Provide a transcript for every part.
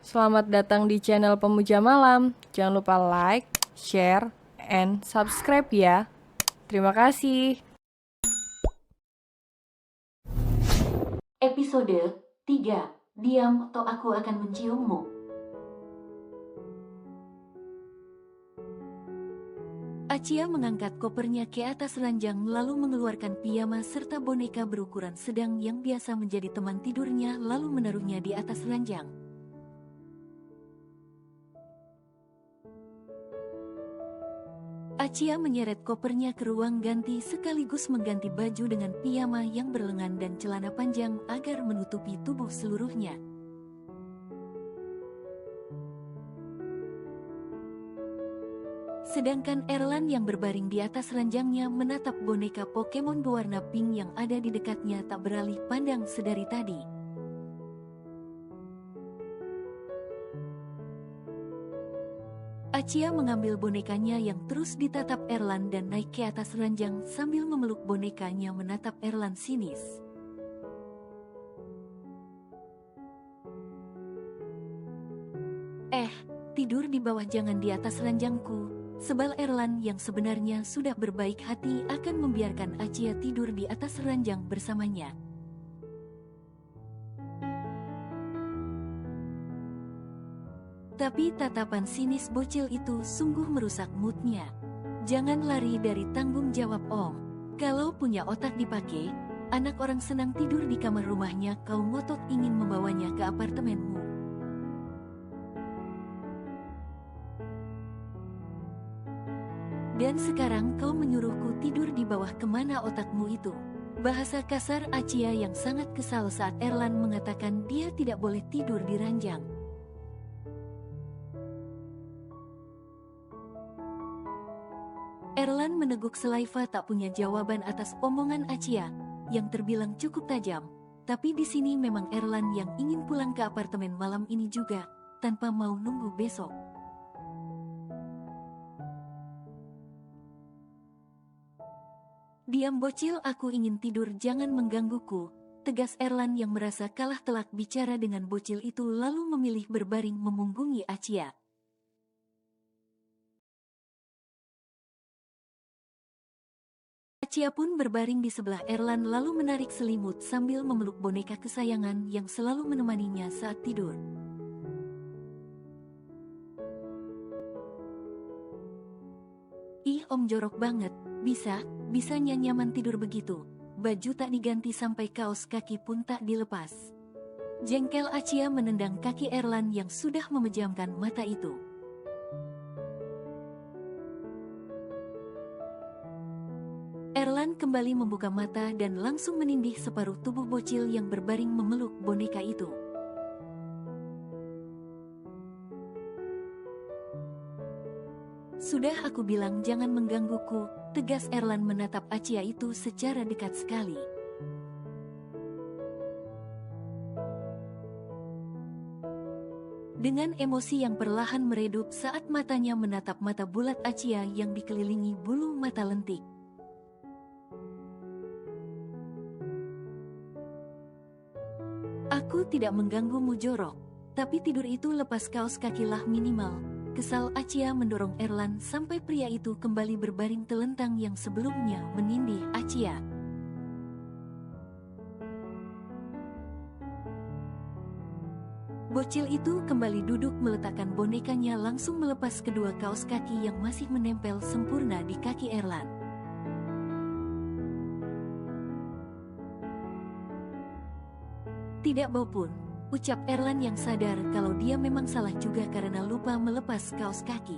Selamat datang di channel Pemuja Malam. Jangan lupa like, share, and subscribe ya. Terima kasih. Episode 3. Diam atau aku akan menciummu. Acia mengangkat kopernya ke atas ranjang lalu mengeluarkan piyama serta boneka berukuran sedang yang biasa menjadi teman tidurnya lalu menaruhnya di atas ranjang. Acia menyeret kopernya ke ruang ganti sekaligus mengganti baju dengan piyama yang berlengan dan celana panjang agar menutupi tubuh seluruhnya. Sedangkan Erlan yang berbaring di atas ranjangnya menatap boneka Pokemon berwarna pink yang ada di dekatnya tak beralih pandang sedari tadi. Acia mengambil bonekanya yang terus ditatap Erlan dan naik ke atas ranjang sambil memeluk bonekanya menatap Erlan sinis. Tidur di bawah jangan di atas ranjangku, sebal Erlan yang sebenarnya sudah berbaik hati akan membiarkan Acia tidur di atas ranjang bersamanya. Tapi tatapan sinis bocil itu sungguh merusak moodnya. Jangan lari dari tanggung jawab Om. Kalau punya otak dipakai, anak orang senang tidur di kamar rumahnya, kau ngotot ingin membawanya ke apartemenmu. Dan sekarang kau menyuruhku tidur di bawah, kemana otakmu itu? Bahasa kasar Acia yang sangat kesal saat Erlan mengatakan dia tidak boleh tidur di ranjang. Erlan meneguk selaiva tak punya jawaban atas omongan Acia, yang terbilang cukup tajam. Tapi di sini memang Erlan yang ingin pulang ke apartemen malam ini juga, tanpa mau nunggu besok. Diam bocil, aku ingin tidur, jangan menggangguku, tegas Erlan yang merasa kalah telak bicara dengan bocil itu lalu memilih berbaring memunggungi Acia. Acia pun berbaring di sebelah Erlan lalu menarik selimut sambil memeluk boneka kesayangan yang selalu menemaninya saat tidur. Ih Om jorok banget, bisanya nyaman tidur begitu, baju tak diganti sampai kaos kaki pun tak dilepas. Jengkel Acia menendang kaki Erlan yang sudah memejamkan mata itu. Erlan kembali membuka mata dan langsung menindih separuh tubuh bocil yang berbaring memeluk boneka itu. Sudah aku bilang jangan menggangguku, tegas Erlan menatap Acia itu secara dekat sekali. Dengan emosi yang perlahan meredup saat matanya menatap mata bulat Acia yang dikelilingi bulu mata lentik. Aku tidak mengganggumu jorok, tapi tidur itu lepas kaos kakilah minimal. Kesal Acia mendorong Erlan sampai pria itu kembali berbaring telentang yang sebelumnya menindih Acia. Bocil itu kembali duduk meletakkan bonekanya langsung melepas kedua kaos kaki yang masih menempel sempurna di kaki Erlan. Tidak bau pun, ucap Erlan yang sadar kalau dia memang salah juga karena lupa melepas kaos kaki.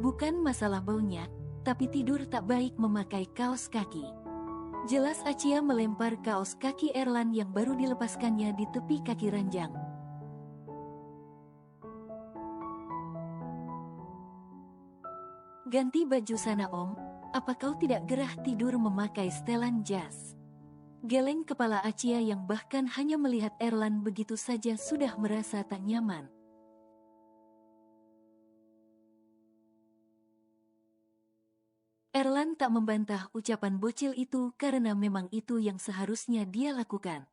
Bukan masalah baunya, tapi tidur tak baik memakai kaos kaki. Jelas Acia melempar kaos kaki Erlan yang baru dilepaskannya di tepi kaki ranjang. Ganti baju sana Om, apa kau tidak gerah tidur memakai setelan jas? Geleng kepala Acia yang bahkan hanya melihat Erlan begitu saja sudah merasa tak nyaman. Erlan tak membantah ucapan bocil itu karena memang itu yang seharusnya dia lakukan.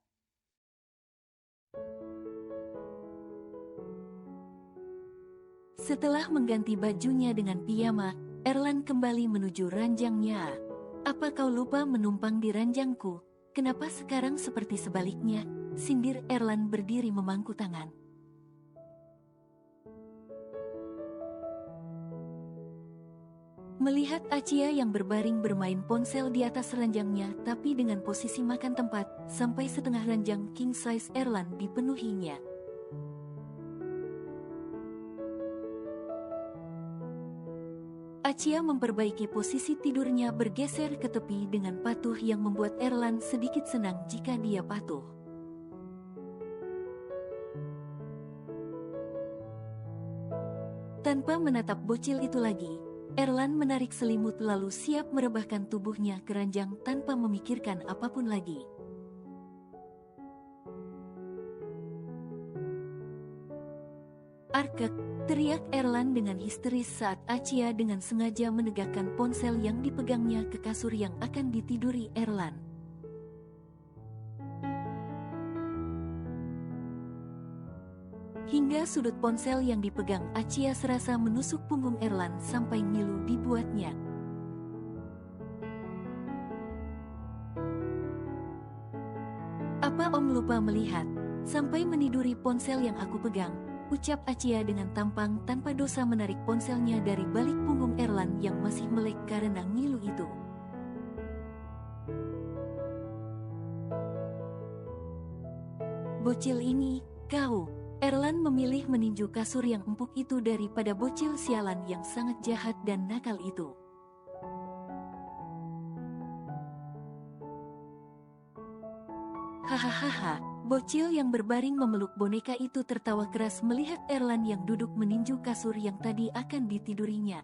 Setelah mengganti bajunya dengan piyama, Erlan kembali menuju ranjangnya. "Apa kau lupa menumpang di ranjangku? Kenapa sekarang seperti sebaliknya?" sindir Erlan berdiri memangku tangan. Melihat Acia yang berbaring bermain ponsel di atas ranjangnya tapi dengan posisi makan tempat, sampai setengah ranjang king size Erlan dipenuhinya. Acia memperbaiki posisi tidurnya bergeser ke tepi dengan patuh yang membuat Erlan sedikit senang jika dia patuh. Tanpa menatap bocil itu lagi, Erlan menarik selimut lalu siap merebahkan tubuhnya ke ranjang tanpa memikirkan apapun lagi. "Arkek!" teriak Erlan dengan histeris saat Acia dengan sengaja menegakkan ponsel yang dipegangnya ke kasur yang akan ditiduri Erlan. Hingga sudut ponsel yang dipegang Acia serasa menusuk punggung Erlan sampai ngilu dibuatnya. "Apa Om lupa melihat? Sampai meniduri ponsel yang aku pegang," ucap Acia dengan tampang tanpa dosa menarik ponselnya dari balik punggung Erlan yang masih melek karena ngilu itu. "Bocil ini, kau!" Erlan memilih meninju kasur yang empuk itu daripada bocil sialan yang sangat jahat dan nakal itu. "Hahaha!" Bocil yang berbaring memeluk boneka itu tertawa keras melihat Erlan yang duduk meninju kasur yang tadi akan ditidurinya.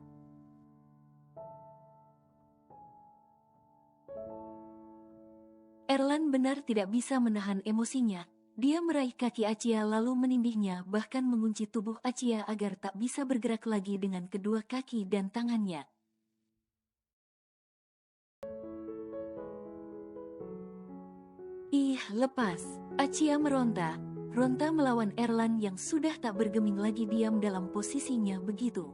Erlan benar tidak bisa menahan emosinya. Dia meraih kaki Acia lalu menindihnya bahkan mengunci tubuh Acia agar tak bisa bergerak lagi dengan kedua kaki dan tangannya. "Ih, lepas!" Acia meronta. Ronta melawan Erlan yang sudah tak bergeming lagi diam dalam posisinya begitu.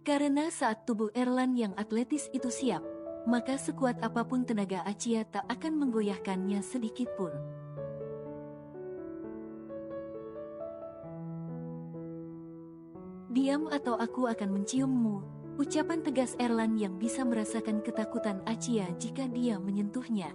Karena saat tubuh Erlan yang atletis itu siap, maka sekuat apapun tenaga Acia tak akan menggoyahkannya sedikit pun. "Diam atau aku akan menciummu," ucapan tegas Erlan yang bisa merasakan ketakutan Acia jika dia menyentuhnya.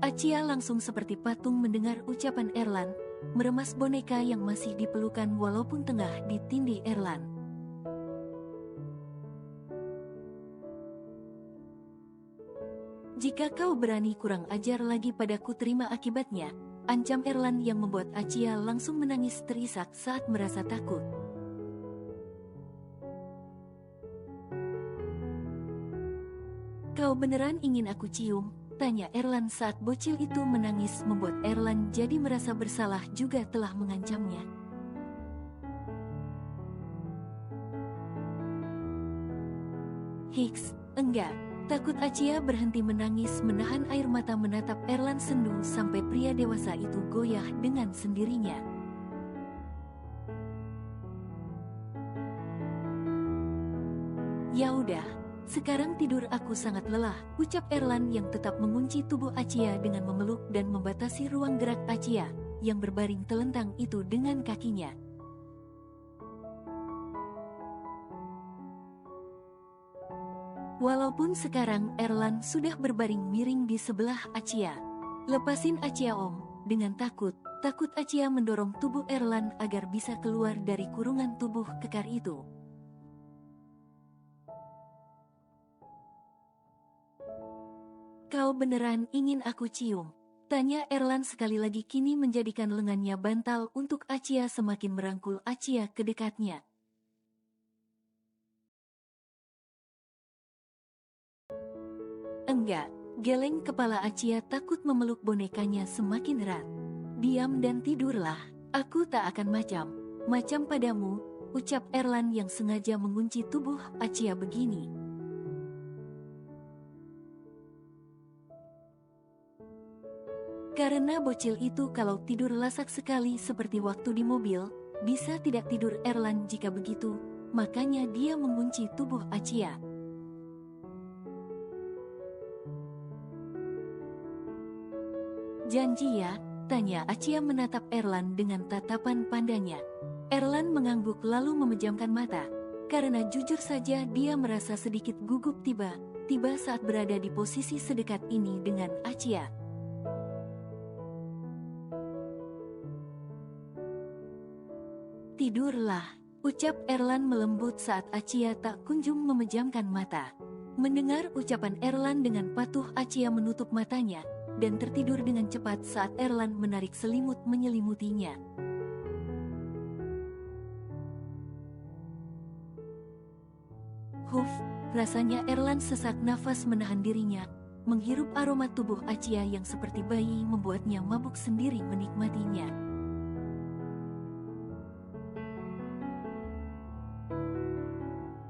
Acia langsung seperti patung mendengar ucapan Erlan, meremas boneka yang masih dipelukan walaupun tengah ditindih Erlan. "Jika kau berani kurang ajar lagi padaku terima akibatnya," ancam Erlan yang membuat Acia langsung menangis terisak saat merasa takut. "Kau beneran ingin aku cium?" tanya Erlan saat bocil itu menangis membuat Erlan jadi merasa bersalah juga telah mengancamnya. "Hiks, enggak." Takut Acia berhenti menangis menahan air mata menatap Erlan sendu sampai pria dewasa itu goyah dengan sendirinya. "Ya udah, sekarang tidur, aku sangat lelah," ucap Erlan yang tetap mengunci tubuh Acia dengan memeluk dan membatasi ruang gerak Acia yang berbaring telentang itu dengan kakinya. Walaupun sekarang Erlan sudah berbaring miring di sebelah Acia. "Lepasin Acia Om," dengan takut Acia mendorong tubuh Erlan agar bisa keluar dari kurungan tubuh kekar itu. "Kau beneran ingin aku cium?" tanya Erlan sekali lagi kini menjadikan lengannya bantal untuk Acia semakin merangkul Acia ke dekatnya. "Enggak," Geleng kepala Acia takut memeluk bonekanya semakin erat. Diam dan tidurlah, aku tak akan macam padamu, ucap Erlan yang sengaja mengunci tubuh Acia begini. Karena bocil itu kalau tidur lasak sekali seperti waktu di mobil, bisa tidak tidur Erlan jika begitu, makanya dia mengunci tubuh Acia. Janji ya? Tanya Acia menatap Erlan dengan tatapan pandanya. Erlan mengangguk lalu memejamkan mata. Karena jujur saja dia merasa sedikit gugup tiba saat berada di posisi sedekat ini dengan Acia. Tidurlah, ucap Erlan melembut saat Acia tak kunjung memejamkan mata. Mendengar ucapan Erlan dengan patuh, Acia menutup matanya dan tertidur dengan cepat saat Erlan menarik selimut menyelimutinya. Huf, rasanya Erlan sesak nafas menahan dirinya. Menghirup aroma tubuh Acia yang seperti bayi membuatnya mabuk sendiri menikmatinya.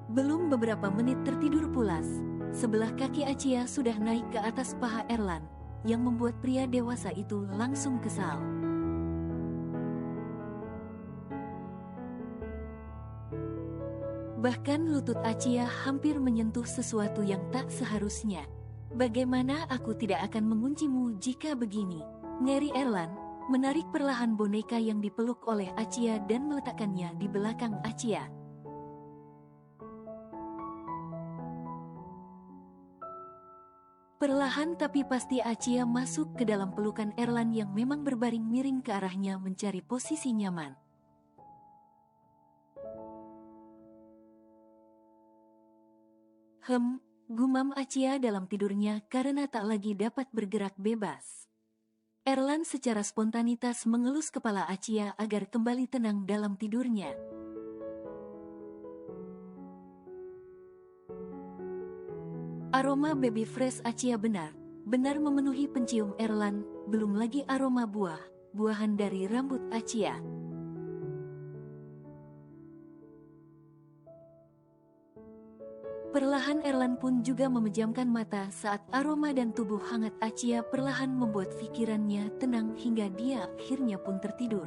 Belum beberapa menit tertidur pulas, sebelah kaki Acia sudah naik ke atas paha Erlan, yang membuat pria dewasa itu langsung kesal. Bahkan lutut Acia hampir menyentuh sesuatu yang tak seharusnya. Bagaimana aku tidak akan menguncimu jika begini? Ngeri Erlan, menarik perlahan boneka yang dipeluk oleh Acia dan meletakkannya di belakang Acia. Perlahan tapi pasti Acia masuk ke dalam pelukan Erlan yang memang berbaring miring ke arahnya mencari posisi nyaman. Gumam Acia dalam tidurnya karena tak lagi dapat bergerak bebas. Erlan secara spontanitas mengelus kepala Acia agar kembali tenang dalam tidurnya. Aroma baby fresh Acia benar memenuhi pencium Erlan, belum lagi aroma buahan dari rambut Acia. Perlahan Erlan pun juga memejamkan mata saat aroma dan tubuh hangat Acia perlahan membuat pikirannya tenang hingga dia akhirnya pun tertidur.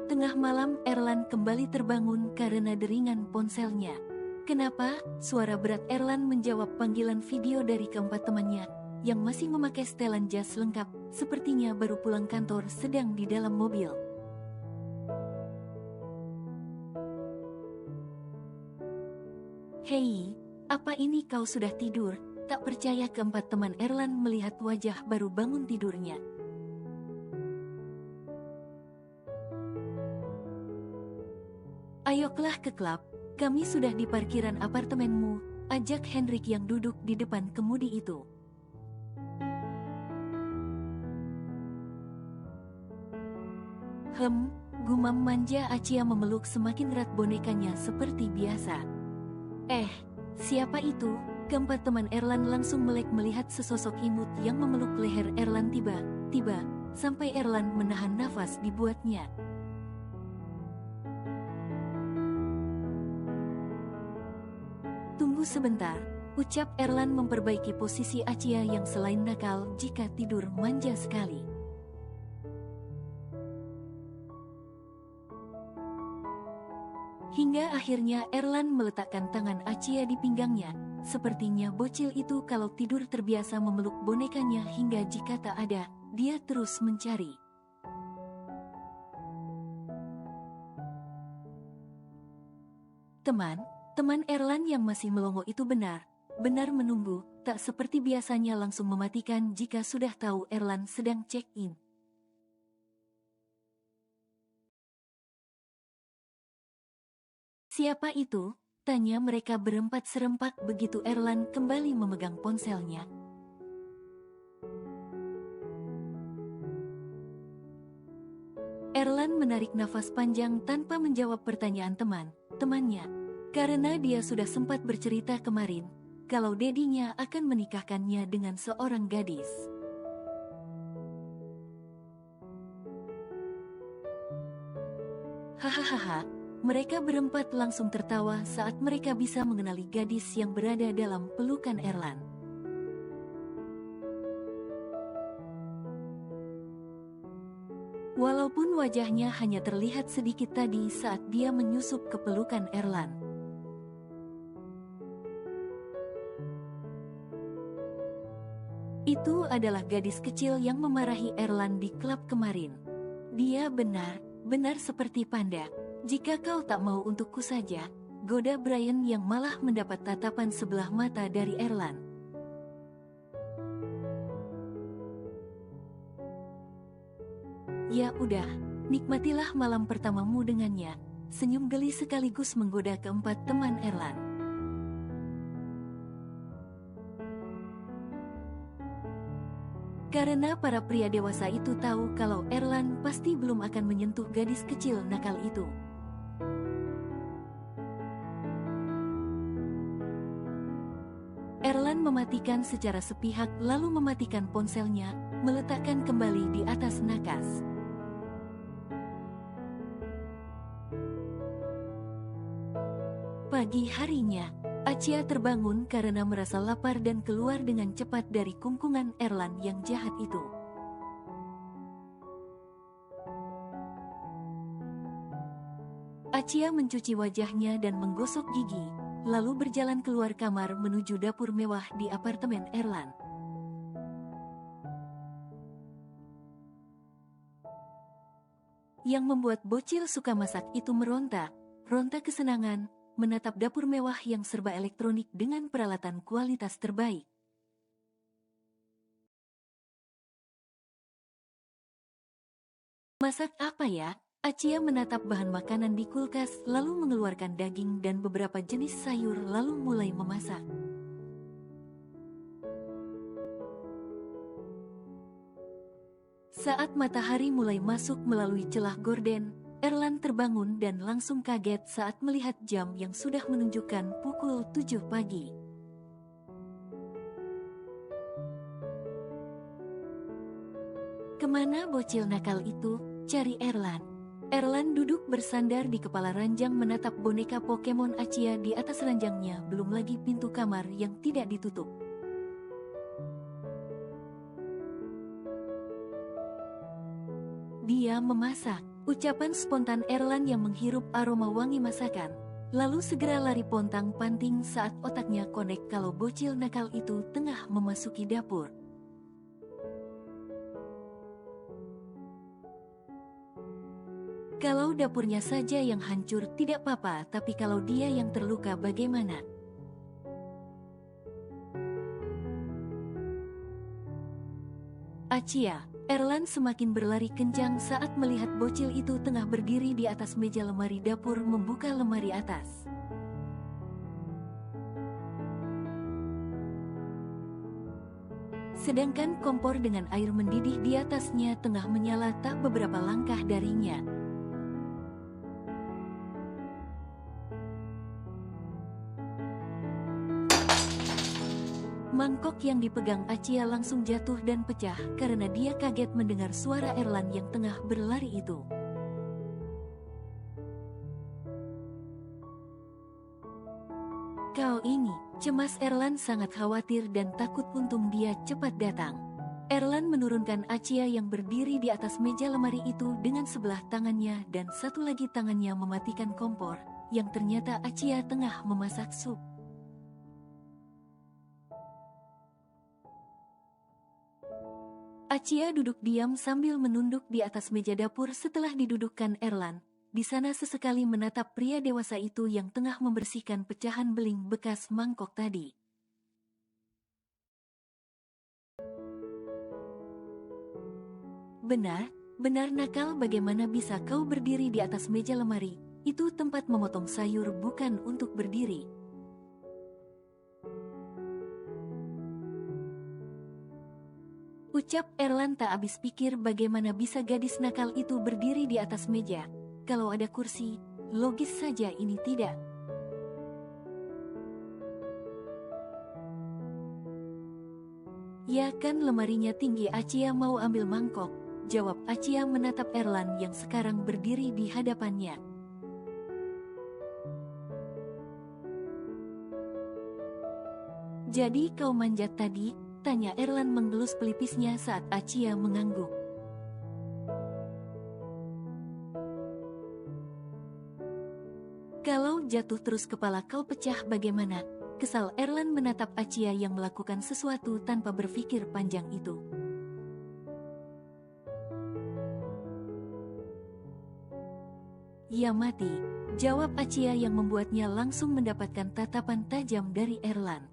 Tengah malam Erlan kembali terbangun karena deringan ponselnya. Kenapa? Suara berat Erlan menjawab panggilan video dari keempat temannya, yang masih memakai setelan jas lengkap, sepertinya baru pulang kantor sedang di dalam mobil. Hei, apa ini kau sudah tidur? Tak percaya keempat teman Erlan melihat wajah baru bangun tidurnya. Ayoklah ke klub, kami sudah di parkiran apartemenmu, ajak Hendrik yang duduk di depan kemudi itu. Gumam manja Acia memeluk semakin erat bonekanya seperti biasa. Siapa itu? Keempat teman Erlan langsung melek melihat sesosok imut yang memeluk leher Erlan tiba-tiba, sampai Erlan menahan nafas dibuatnya. Tunggu sebentar, ucap Erlan memperbaiki posisi Acia yang selain nakal jika tidur manja sekali. Hingga akhirnya Erlan meletakkan tangan Acia di pinggangnya. Sepertinya bocil itu kalau tidur terbiasa memeluk bonekanya hingga jika tak ada, dia terus mencari. Teman Erlan yang masih melongo itu benar menunggu, tak seperti biasanya langsung mematikan jika sudah tahu Erlan sedang check-in. Siapa itu? Tanya mereka berempat serempak begitu Erlan kembali memegang ponselnya. Erlan menarik nafas panjang tanpa menjawab pertanyaan temannya. Karena dia sudah sempat bercerita kemarin, kalau dedinya akan menikahkannya dengan seorang gadis. Hahaha, mereka berempat langsung tertawa saat mereka bisa mengenali gadis yang berada dalam pelukan Erlan. Walaupun wajahnya hanya terlihat sedikit tadi saat dia menyusup ke pelukan Erlan. Itu adalah gadis kecil yang memarahi Erlan di klub kemarin. Dia benar seperti panda. Jika kau tak mau untukku saja, goda Brian yang malah mendapat tatapan sebelah mata dari Erlan. Ya udah, nikmatilah malam pertamamu dengannya. Senyum geli sekaligus menggoda keempat teman Erlan. Karena para pria dewasa itu tahu kalau Erlan pasti belum akan menyentuh gadis kecil nakal itu. Erlan mematikan secara sepihak lalu mematikan ponselnya, meletakkan kembali di atas nakas. Pagi harinya, Acia terbangun karena merasa lapar dan keluar dengan cepat dari kungkungan Erlan yang jahat itu. Acia mencuci wajahnya dan menggosok gigi, lalu berjalan keluar kamar menuju dapur mewah di apartemen Erlan. Yang membuat bocil suka masak itu meronta kesenangan, menatap dapur mewah yang serba elektronik dengan peralatan kualitas terbaik. Masak apa ya? Acia menatap bahan makanan di kulkas, lalu mengeluarkan daging dan beberapa jenis sayur lalu mulai memasak. Saat matahari mulai masuk melalui celah gorden, Erlan terbangun dan langsung kaget saat melihat jam yang sudah menunjukkan pukul 7 pagi. Kemana bocil nakal itu? Cari Erlan. Erlan duduk bersandar di kepala ranjang menatap boneka Pokemon Acia di atas ranjangnya, belum lagi pintu kamar yang tidak ditutup. Dia memasak. Ucapan spontan Erlan yang menghirup aroma wangi masakan, lalu segera lari pontang-panting saat otaknya konek kalau bocil nakal itu tengah memasuki dapur. Kalau dapurnya saja yang hancur tidak apa-apa, tapi kalau dia yang terluka bagaimana? Acia. Erlan semakin berlari kencang saat melihat bocil itu tengah berdiri di atas meja lemari dapur membuka lemari atas. Sedangkan kompor dengan air mendidih di atasnya tengah menyala tak beberapa langkah darinya. Mangkok yang dipegang Acia langsung jatuh dan pecah karena dia kaget mendengar suara Erlan yang tengah berlari itu. Kau ini, cemas Erlan sangat khawatir dan takut, untung dia cepat datang. Erlan menurunkan Acia yang berdiri di atas meja lemari itu dengan sebelah tangannya dan satu lagi tangannya mematikan kompor, yang ternyata Acia tengah memasak sup. Acia duduk diam sambil menunduk di atas meja dapur setelah didudukkan Erlan. Di sana sesekali menatap pria dewasa itu yang tengah membersihkan pecahan beling bekas mangkok tadi. Benar nakal, bagaimana bisa kau berdiri di atas meja lemari? Itu tempat memotong sayur, bukan untuk berdiri. Ucap Erlan tak habis pikir bagaimana bisa gadis nakal itu berdiri di atas meja. Kalau ada kursi, logis saja ini tidak. Ya kan lemarinya tinggi, Acia mau ambil mangkok, jawab Acia menatap Erlan yang sekarang berdiri di hadapannya. Jadi kau manjat tadi? Tanya Erlan mengelus pelipisnya saat Acia mengangguk. Kalau jatuh terus kepala kau pecah bagaimana? Kesal Erlan menatap Acia yang melakukan sesuatu tanpa berpikir panjang itu. Ya mati, jawab Acia yang membuatnya langsung mendapatkan tatapan tajam dari Erlan.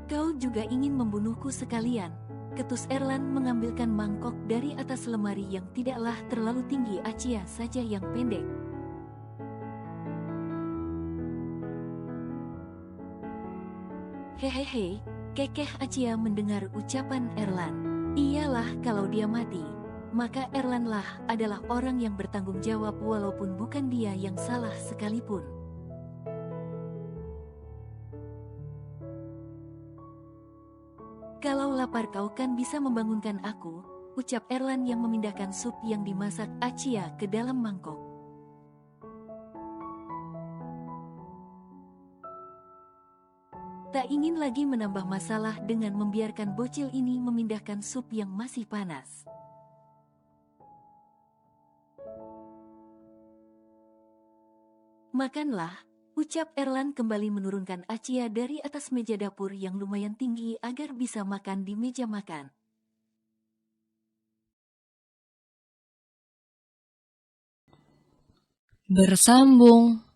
Kau juga ingin membunuhku sekalian? Ketus Erlan mengambilkan mangkok dari atas lemari yang tidaklah terlalu tinggi, Acia saja yang pendek. Hehehe, kekeh Acia mendengar ucapan Erlan. Iyalah, kalau dia mati, maka Erlanlah adalah orang yang bertanggung jawab walaupun bukan dia yang salah sekalipun. Kalau lapar kau kan bisa membangunkan aku, ucap Erlan yang memindahkan sup yang dimasak Acia ke dalam mangkok. Tak ingin lagi menambah masalah dengan membiarkan bocil ini memindahkan sup yang masih panas. Makanlah, ucap Erlan kembali menurunkan Acia dari atas meja dapur yang lumayan tinggi agar bisa makan di meja makan. Bersambung.